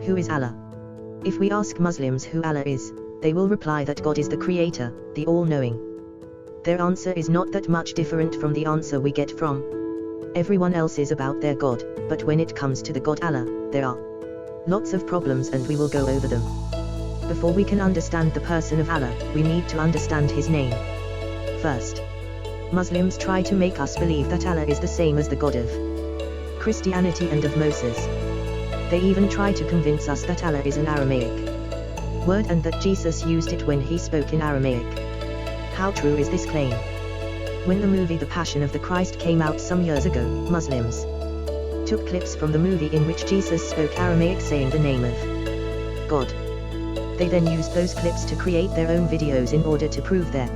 Who is Allah? If we ask Muslims who Allah is, they will reply that God is the Creator, the All-Knowing. Their answer is not that much different from the answer we get from everyone else's about their God, but when it comes to the God Allah, there are lots of problems and we will go over them. Before we can understand the person of Allah, we need to understand His name. First, Muslims try to make us believe that Allah is the same as the God of Christianity and of Moses. They even try to convince us that Allah is an Aramaic word and that Jesus used it when he spoke in Aramaic. How true is this claim? When the movie The Passion of the Christ came out some years ago, Muslims took clips from the movie in which Jesus spoke Aramaic saying the name of God. They then used those clips to create their own videos in order to prove their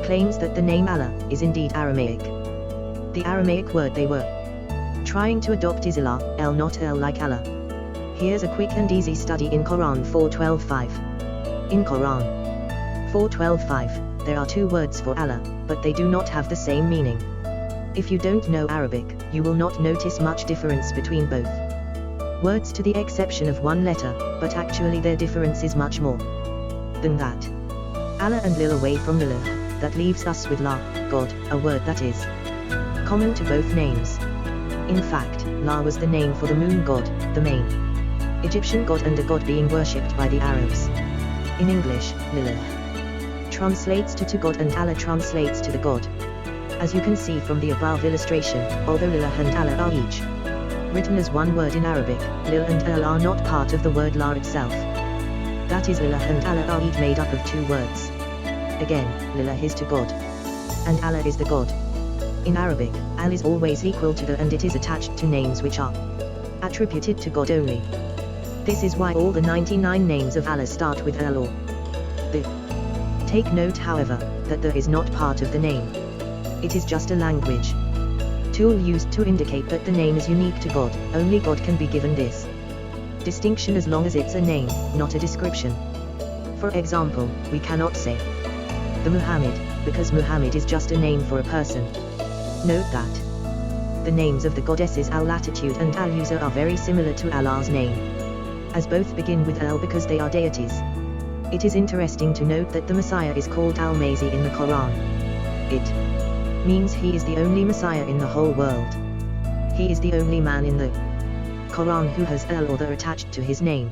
claims that the name Allah is indeed Aramaic. The Aramaic word they were trying to adopt is ilah, el not el like Allah. Here's a quick and easy study in Quran 4:12-5. In Quran 4:12-5, there are two words for Allah, but they do not have the same meaning. If you don't know Arabic, you will not notice much difference between both words to the exception of one letter, but actually their difference is much more than that. Allah and Lil away from Lillah, that leaves us with La, God, a word that is common to both names. In fact, La was the name for the moon god, the main Egyptian god and a god being worshipped by the Arabs. In English, Lilith translates to God and Allah translates to the God. As you can see from the above illustration, although Lillah and Allah are each written as one word in Arabic, Lil and El are not part of the word La itself. That is, Lillah and Allah are each made up of two words. Again, Lillah is to God, and Allah is the God. In Arabic, Al is always equal to the and it is attached to names which are attributed to God only. This is why all the 99 names of Allah start with Al or the. Take note, however, that the is not part of the name. It is just a language tool used to indicate that the name is unique to God. Only God can be given this distinction as long as it's a name, not a description. For example, we cannot say the Muhammad, because Muhammad is just a name for a person. Note that the names of the goddesses Al-Latitude and Al-Uza are very similar to Allah's name, as both begin with Al because they are deities. It is interesting to note that the Messiah is called Al-Masih in the Quran. It means he is the only Messiah in the whole world. He is the only man in the Quran who has Al or the attached to his name.